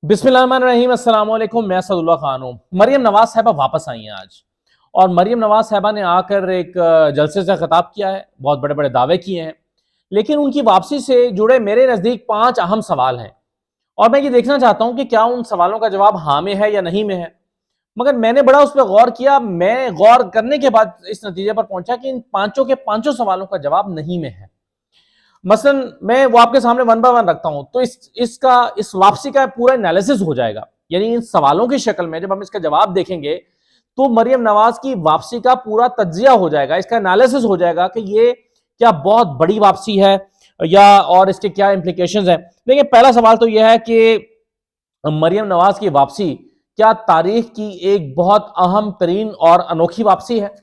बिस्मिल्लाहिर्रहमानिर्रहीम, अस्सलाम वालेकुम। मैं असदुल्ला खान हूँ। मरियम नवाज साहबा वापस आई हैं आज, और मरियम नवाज साहबा ने आकर एक जलसे से खिताब किया है, बहुत बड़े बड़े दावे किए हैं। लेकिन उनकी वापसी से जुड़े मेरे नज़दीक 5 अहम सवाल हैं, और मैं ये देखना चाहता हूँ कि क्या उन सवालों का जवाब हाँ में है या नहीं में है। मगर मैंने बड़ा उस पर गौर किया। मैं गौर करने के बाद इस नतीजे पर पहुंचा कि इन पांचों के पांचों सवालों का जवाब नहीं में है। मसलन मैं वो आपके सामने वन बाय वन रखता हूं, तो इस वापसी का पूरा एनालिसिस हो जाएगा। यानी इन सवालों की शक्ल में जब हम इसका जवाब देखेंगे तो मरियम नवाज की वापसी का पूरा तज्जिया हो जाएगा, इसका एनालिसिस हो जाएगा कि ये क्या बहुत बड़ी वापसी है या और इसके क्या इंप्लीकेशंस हैं। देखिए, पहला सवाल तो यह है कि मरियम नवाज की वापसी क्या तारीख की एक बहुत अहम तरीन और अनोखी वापसी है?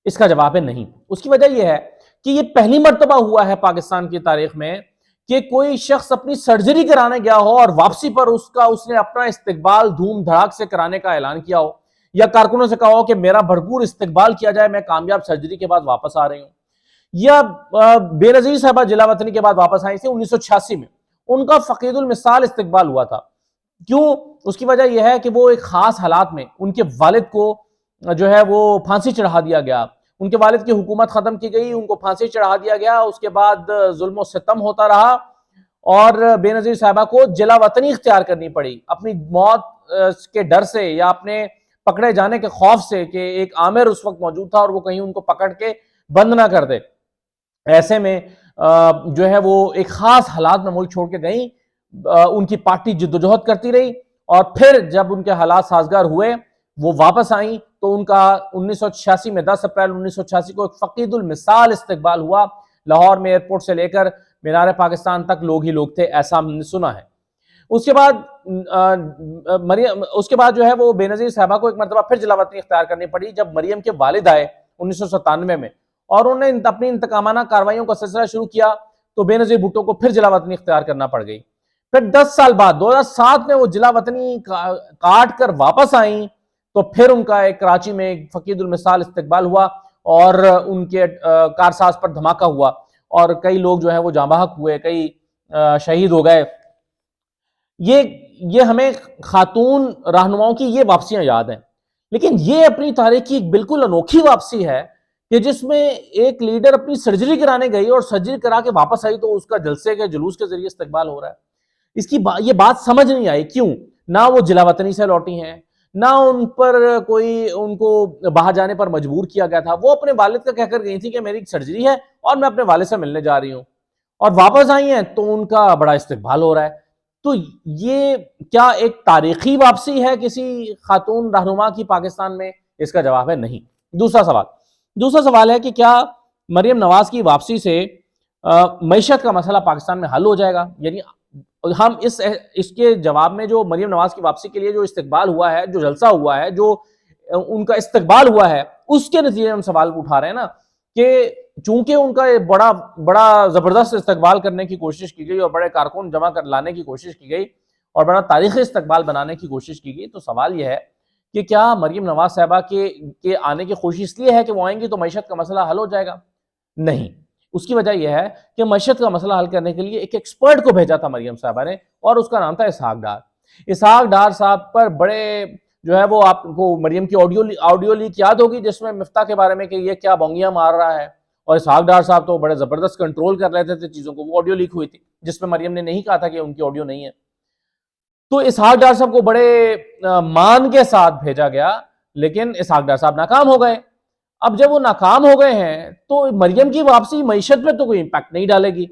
इसका जवाब है नहीं। उसकी वजह यह है कि यह पहली मर्तबा हुआ है पाकिस्तान की तारीख में कि कोई शख्स अपनी सर्जरी कराने गया हो और वापसी पर उसने अपना इस्तकबाल धूम धड़ाक से कराने का ऐलान किया हो, या कारकुनों से कहा हो कि मेरा भरपूर इस्तकबाल किया जाए, मैं कामयाब सर्जरी के बाद वापस आ रही हूं। या बेनजीर साहबा जिला वतनी के बाद वापस आई थी 1986 में, उनका फकीदुल मिसाल इस्तकबाल हुआ था। क्यों? उसकी वजह यह है कि वो एक खास हालात में उनके वालिद को जो है वो फांसी चढ़ा दिया गया। उनके वालिद की हुकूमत खत्म की गई, उनको फांसी चढ़ा दिया गया। उसके बाद जुल्म सितम होता रहा और बेनजीर साहबा को जिला वतनी इख्तियार करनी पड़ी, अपनी मौत के डर से या अपने पकड़े जाने के खौफ से कि एक आमिर उस वक्त मौजूद था और वो कहीं उनको पकड़ के बंद ना कर दे। ऐसे में जो है वो एक खास हालात में मुल्क छोड़ के गई। उनकी पार्टी जिद्दोजहद करती रही, और फिर जब उनके हालात साजगार हुए, वो वापस आई, तो उनका 1986 में 10 अप्रैल 1986 को एक फकीदुल मिसाल इस्तकबाल हुआ। लाहौर में एयरपोर्ट से लेकर मीनार पाकिस्तान तक लोग ही लोग थे, ऐसा हमने सुना है। उसके बाद मरियम उसके बाद जो है वो बेनजीर साहबा को एक मरतबा फिर जिलावतनी इख्तियार करनी पड़ी, जब मरियम के वालिद आए 1997 में, और उन्होंने अपनी इंतकामाना कार्रवाइयों का सिलसिला शुरू किया, तो बेनजीर भुट्टो को फिर जिला वतनी इख्तियार करना पड़ गई। फिर 10 साल बाद 2007 में वो जिला वतनी काट कर वापस आई, तो फिर उनका एक कराची में एक फकीदुल मिसाल इस्तकबाल हुआ और उनके कारसाज पर धमाका हुआ, और कई लोग जो है वो जांबाहक हुए, कई शहीद हो गए। ये ये हमें खातून रहनुमाओं की ये वापसियां याद हैं। लेकिन ये अपनी तारीख की एक बिल्कुल अनोखी वापसी है कि जिसमें एक लीडर अपनी सर्जरी कराने गई और सर्जरी करा के वापस आई, तो उसका जलसे के जुलूस के जरिए इस्तकबाल हो रहा है। ये बात समझ नहीं आई क्यों। ना वो जिला वतनी से लौटी हैं, ना उन पर कोई उनको बाहर जाने पर मजबूर किया गया था। वो अपने वालिद का कहकर गई थी कि मेरी सर्जरी है और मैं अपने वालिद से मिलने जा रही हूं, और वापस आई हैं तो उनका बड़ा इस्तकबाल हो रहा है। तो ये क्या एक तारीखी वापसी है किसी खातून रहनुमा की पाकिस्तान में? इसका जवाब है नहीं। दूसरा सवाल है कि क्या मरियम नवाज की वापसी से मईशत का मसला पाकिस्तान में हल हो जाएगा? यानी हम इसके जवाब में जो मरियम नवाज की वापसी के लिए जो इस्तकबाल हुआ है, जो जलसा हुआ है, जो उनका इस्तकबाल हुआ है, उसके नतीजे में हम सवाल उठा रहे हैं ना कि चूंकि उनका बड़ा बड़ा जबरदस्त इस्तकबाल करने की कोशिश की गई और बड़े कारकुन जमा कर लाने की कोशिश की गई और बड़ा तारीखी इस्तकबाल बनाने की कोशिश की गई, तो सवाल यह है कि क्या मरियम नवाज साहबा के आने की कोशिश इसलिए है कि वो आएंगी तो मईशत का मसला हल हो जाएगा? नहीं। उसकी वजह यह है कि मईशत का मसला हल करने के लिए एक एक्सपर्ट को भेजा था मरियम साहबा ने, और उसका नाम था इसहाक डार। इसहाक डार साहब पर बड़े जो है वो, आपको मरियम की ऑडियो लीक याद होगी जिसमें मिफ्ता के बारे में कि ये क्या बोंगियां मार रहा है, और इसहाक डार साहब तो बड़े जबरदस्त कंट्रोल कर लेते थे चीजों को। वो ऑडियो लीक हुई थी जिसमें मरियम ने नहीं कहा था कि उनकी ऑडियो नहीं है। तो इसहाक डार साहब को बड़े मान के साथ भेजा गया, लेकिन इसहाक डार साहब नाकाम हो गए। अब जब वो नाकाम हो गए हैं तो मरियम की वापसी मईशत में तो कोई इंपैक्ट नहीं डालेगी,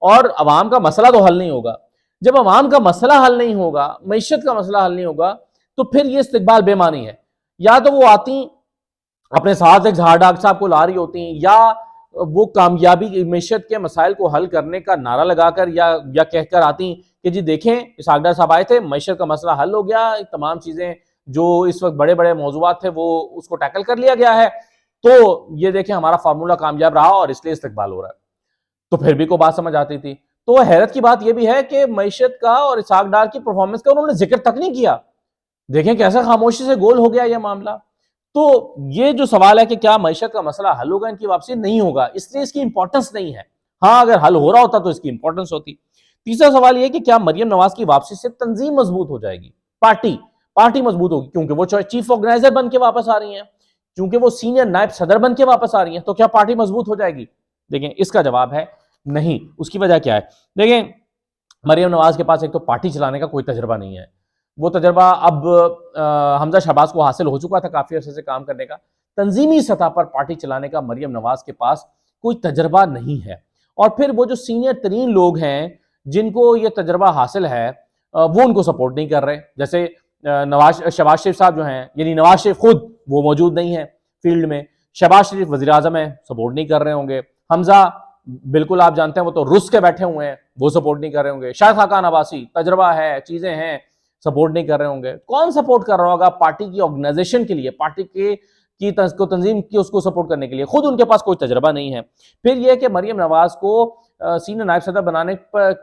और अवाम का मसला तो हल नहीं होगा। जब अवाम का मसला हल नहीं होगा, मईशत का मसला हल नहीं होगा, तो फिर ये इस्तकबाल बेमानी है। या तो वो आती अपने साथ एक झाड़ाग साहब को ला रही होती, या वो कामयाबी मईशत के मसाइल को हल करने का नारा लगाकर या कहकर आती कि जी देखें, इसहाक डार साहब आए थे, मईशत का मसला हल हो गया, तमाम चीजें जो इस वक्त बड़े बड़े मौजूद थे वो उसको टैकल कर लिया गया है, तो ये देखें हमारा फार्मूला कामयाब रहा और इसलिए इस्तकबाल हो रहा है। तो फिर भी को बात समझ आती थी। तो हैरत की बात यह भी है कि मईशत का और इसहाक डार की परफॉर्मेंस का उन्होंने जिक्र तक नहीं किया। देखें कैसा खामोशी से गोल हो गया यह मामला। तो ये जो सवाल है कि क्या मईशत का मसला हल होगा इनकी वापसी, नहीं होगा, इसलिए इसकी इंपॉर्टेंस नहीं है। हाँ, अगर हल हो रहा होता तो इसकी इंपॉर्टेंस होती। तीसरा सवाल यह कि क्या मरियम नवाज की वापसी से तंजीम मजबूत हो जाएगी, पार्टी मजबूत होगी, क्योंकि वो चीफ ऑर्गेनाइजर बन के वापस आ रही हैं, क्योंकि वो सीनियर नायब सदर बन के वापस आ रही हैं, तो क्या पार्टी मजबूत हो जाएगी? देखें, इसका जवाब है नहीं। उसकी वजह क्या है? देखें, मरियम नवाज के पास एक तो पार्टी चलाने का कोई तजर्बा नहीं है। वो तजर्बा अब हमजा शहबाज को हासिल हो चुका था काफी अरसे से काम करने का। तंजीमी सतह पर पार्टी चलाने का मरियम नवाज के पास कोई तजर्बा नहीं है। और फिर वो जो सीनियर तरीन लोग हैं जिनको ये तजर्बा हासिल है, वो उनको सपोर्ट नहीं कर रहे। जैसे शहबाज शरीफ साहब जो हैं, यानी नवाज शरीफ खुद, वो मौजूद नहीं है फील्ड में। शहबाज शरीफ वजीर आजम है, सपोर्ट नहीं कर रहे होंगे। हमजा, बिल्कुल आप जानते हैं, वो तो रुस के बैठे हुए हैं, वो सपोर्ट नहीं कर रहे होंगे। शायद खाकान अब्बासी, तजर्बा है, चीजें हैं, सपोर्ट नहीं कर रहे होंगे। कौन सपोर्ट कर रहा होगा पार्टी की ऑर्गेनाइजेशन के लिए, पार्टी के को तंजीम की, उसको सपोर्ट करने के लिए? खुद उनके पास कोई तजर्बा नहीं है। फिर यह कि मरियम नवाज को सीनियर नायब सदर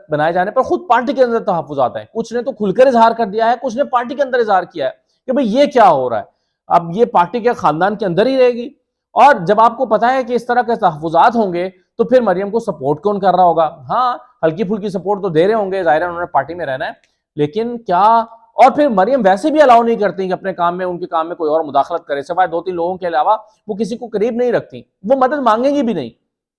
बनाए जाने पर खुद पार्टी के अंदर तहफ्फुज़ात हैं। कुछ ने तो खुलकर इजहार कर दिया है, कुछ ने पार्टी के अंदर इजहार किया है कि भाई ये क्या हो रहा है, अब ये पार्टी के खानदान के अंदर ही रहेगी। और जब आपको पता है कि इस तरह के तहफ्फुज़ात होंगे, तो फिर मरियम को सपोर्ट कौन कर रहा होगा? हाँ, हल्की फुल्की सपोर्ट तो दे रहे होंगे, जाहिर है उन्होंने पार्टी में रहना है, लेकिन क्या? और फिर मरियम वैसे भी अलाउ नहीं करती कि अपने काम में, उनके काम में कोई और मुदाखलत करे, सिवाय 2-3 लोगों के अलावा वो किसी को करीब नहीं रखती, वो मदद मांगेंगी भी नहीं।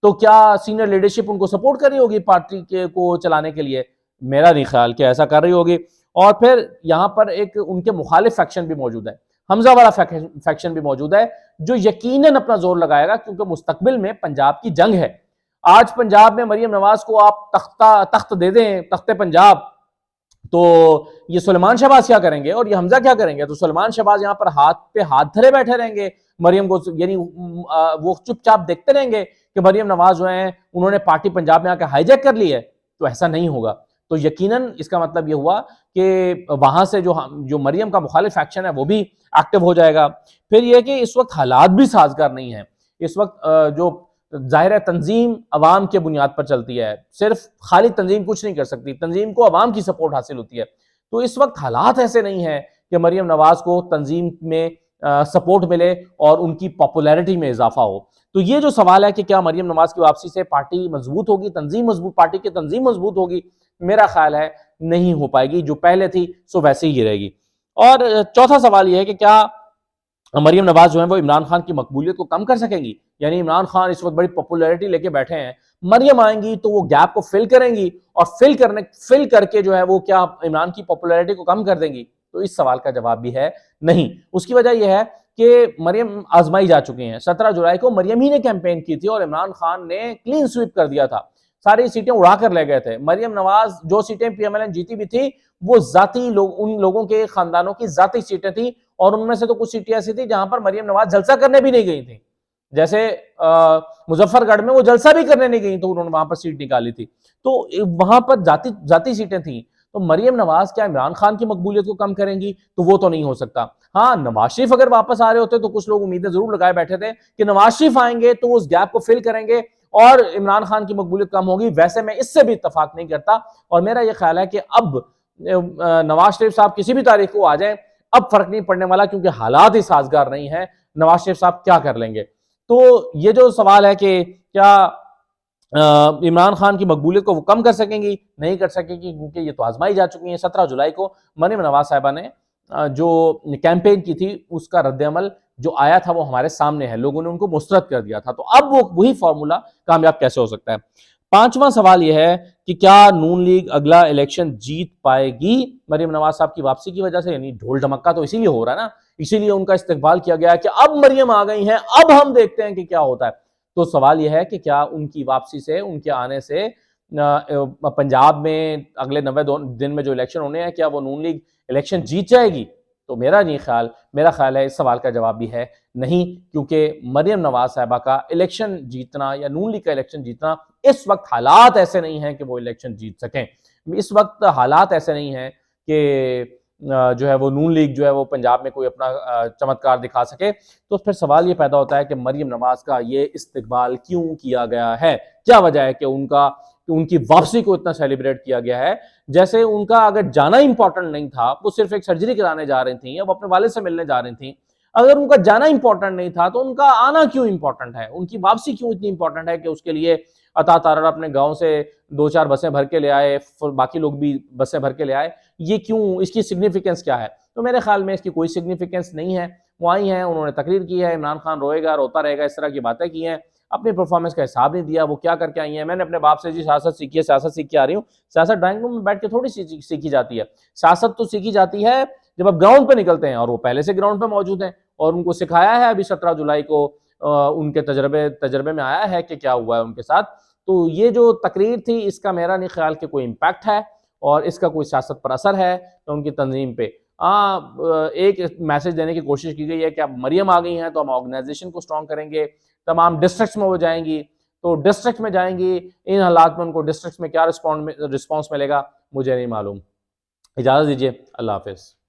तो क्या सीनियर लीडरशिप उनको सपोर्ट कर रही होगी पार्टी के को चलाने के लिए? मेरा नहीं ख्याल कि ऐसा कर रही होगी। और फिर यहाँ पर एक उनके मुखालिफ फैक्शन भी मौजूद है, हमजा वाला फैक्शन भी मौजूद है, जो यकीनन अपना जोर लगाएगा, क्योंकि मुस्तकबिल में पंजाब की जंग है। आज पंजाब में मरियम नवाज को आप तख्त दे दें, तख्ते पंजाब, तो ये सुलेमान शहबाज क्या करेंगे और ये हमजा क्या करेंगे? तो सुलेमान शहबाज यहाँ पर हाथ पे हाथ धरे बैठे रहेंगे मरियम को, यानी वो चुपचाप देखते रहेंगे कि मरियम नवाज जो है उन्होंने पार्टी पंजाब में आकर हाईजैक कर ली है। तो ऐसा नहीं होगा। तो यकीनन इसका मतलब ये हुआ कि वहां से जो मरियम का मुखालिफ एक्शन है वो भी एक्टिव हो जाएगा। फिर यह कि इस वक्त हालात भी साजगार नहीं है। इस वक्त जो जाहिर है तंजीम अवाम के बुनियाद पर चलती है, सिर्फ खाली तंजीम कुछ नहीं कर सकती, तंजीम को अवाम की सपोर्ट हासिल होती है। तो इस वक्त हालात ऐसे नहीं है कि मरियम नवाज को तंजीम में सपोर्ट मिले और उनकी पॉपुलैरिटी में इजाफा हो। तो ये जो सवाल है कि क्या मरियम नवाज की वापसी से पार्टी मजबूत होगी, तंजीम मजबूत, पार्टी की तंजीम मजबूत होगी? मेरा ख्याल है नहीं हो पाएगी, जो पहले थी सो वैसे ही रहेगी। और चौथा सवाल यह है कि क्या मरियम नवाज जो है वो इमरान खान की मकबूलियत को कम कर सकेंगी? यानी इमरान खान इस वक्त बड़ी पॉपुलैरिटी लेके बैठे हैं, मरियम आएंगी तो वो गैप को फिल करेंगी, और फिल करके जो है वो क्या इमरान की पॉपुलैरिटी को कम कर देंगी? तो इस सवाल का जवाब भी है नहीं। उसकी वजह यह है कि मरियम आजमाई जा चुकी हैं। 17 जुलाई को मरियम ही ने कैंपेन की थी और इमरान खान ने क्लीन स्वीप कर दिया था, सारी सीटें उड़ा कर ले गए थे। मरियम नवाज जो सीटें पीएमएलएन जीती भी थी, वो जाती लोग, उन लोगों के खानदानों की जाती सीटें थी, और उनमें से तो कुछ सीटें ऐसी थी जहां पर मरियम नवाज जलसा करने भी नहीं गई थी। जैसे मुजफ्फरगढ़ में वो जलसा भी करने नहीं गई, तो उन्होंने वहां पर सीट निकाली थी। तो वहां पर जाती सीटें थी। तो मरियम नवाज क्या इमरान खान की मकबूलियत को कम करेंगी? तो वो तो नहीं हो सकता। हाँ, नवाज शरीफ अगर वापस आ रहे होते तो कुछ लोग उम्मीदें जरूर लगाए बैठे थे कि नवाज शरीफ आएंगे तो उस गैप को फिल करेंगे और इमरान खान की मकबूलियत कम होगी। वैसे मैं इससे भी इत्तफाक नहीं करता, और मेरा यह ख्याल है कि अब नवाज शरीफ साहब किसी भी तारीख को आ जाएं, अब फर्क नहीं पड़ने वाला, क्योंकि हालात ही साजगार नहीं है। नवाज शरीफ साहब क्या कर लेंगे? तो ये जो सवाल है कि क्या इमरान खान की मकबूलियत को वो कम कर सकेंगी? नहीं कर सकेंगी, क्योंकि ये तो आजमाई जा चुकी है। 17 जुलाई को मरियम नवाज साहिबा ने जो कैंपेन की थी, उसका रद्द-ए-अमल जो आया था वो हमारे सामने है, लोगों ने उनको मुस्तरद कर दिया था। तो अब वो वही फॉर्मूला कामयाब कैसे हो सकता है? पांचवा सवाल यह है कि क्या नून लीग अगला इलेक्शन जीत पाएगी मरियम नवाज साहब की वापसी की वजह से? यानी ढोल ढमक्का तो इसीलिए हो रहा है ना, इसीलिए उनका इस्तेकबाल किया गया कि अब मरियम आ गई हैं, अब हम देखते हैं कि क्या होता है। तो सवाल यह है कि क्या उनकी वापसी से, उनके आने से पंजाब में अगले 90 दिन में जो इलेक्शन होने हैं, क्या वो नून लीग इलेक्शन जीत जाएगी? तो मेरा ख्याल है इस सवाल का जवाब भी है नहीं, क्योंकि मरियम नवाज साहिबा का इलेक्शन जीतना या नून लीग का इलेक्शन जीतना, इस वक्त हालात ऐसे नहीं हैं कि वो इलेक्शन जीत सकें। इस वक्त हालात ऐसे नहीं हैं कि जो है वो नून लीग जो है वो पंजाब में कोई अपना चमत्कार दिखा सके। तो फिर सवाल ये पैदा होता है कि मरियम नवाज का ये इस्तकबाल क्यों किया गया है? क्या वजह है कि उनकी वापसी को इतना सेलिब्रेट किया गया है? जैसे उनका अगर जाना इंपॉर्टेंट नहीं था, वो सिर्फ एक सर्जरी कराने जा रही थी या वो अपने वालिद से मिलने जा रही थी, अगर उनका जाना इंपॉर्टेंट नहीं था तो उनका आना क्यों इंपॉर्टेंट है? उनकी वापसी क्यों इतनी इंपॉर्टेंट है कि उसके लिए अता तारर अपने गांव से 2-4 बसें भर के ले आए, बाकी लोग भी बसें भर के ले आए, ये क्यों, इसकी सिग्निफिकेंस क्या है? तो मेरे ख्याल में इसकी कोई सिग्निफिकेंस नहीं है। वो आई हैं, उन्होंने तकरीर की है, इमरान खान रोएगा, रोता रहेगा, इस तरह की बातें की हैं, अपनी परफॉर्मेंस का हिसाब नहीं दिया, वो क्या करके आई हैं। मैंने अपने बाप से जी सियासत सीखी है, सियासत सीख के आ रही हूँ। सियासत ड्राइंग रूम में बैठ के थोड़ी सीखी जाती है। सियासत तो सीखी जाती है जब आप ग्राउंड पे निकलते हैं, और वो पहले से ग्राउंड पे मौजूद हैं और उनको सिखाया है अभी 17 जुलाई को, उनके तजर्बे में आया है कि क्या हुआ है उनके साथ। तो ये जो तकरीर थी, इसका मेरा नहीं ख्याल कि कोई इम्पैक्ट है और इसका कोई सियासत पर असर है तो उनकी तंजीम पे। एक मैसेज देने की कोशिश की गई है कि अब मरियम आ गई हैं तो हम ऑर्गेनाइजेशन को स्ट्रॉन्ग करेंगे, तमाम डिस्ट्रिक्ट्स में वो जाएंगी, तो डिस्ट्रिक्ट में जाएंगी, इन हालात में उनको डिस्ट्रिक्ट में क्या रिस्पॉन्स मिलेगा मुझे नहीं मालूम। इजाज़त दीजिए, अल्लाह हाफिज़।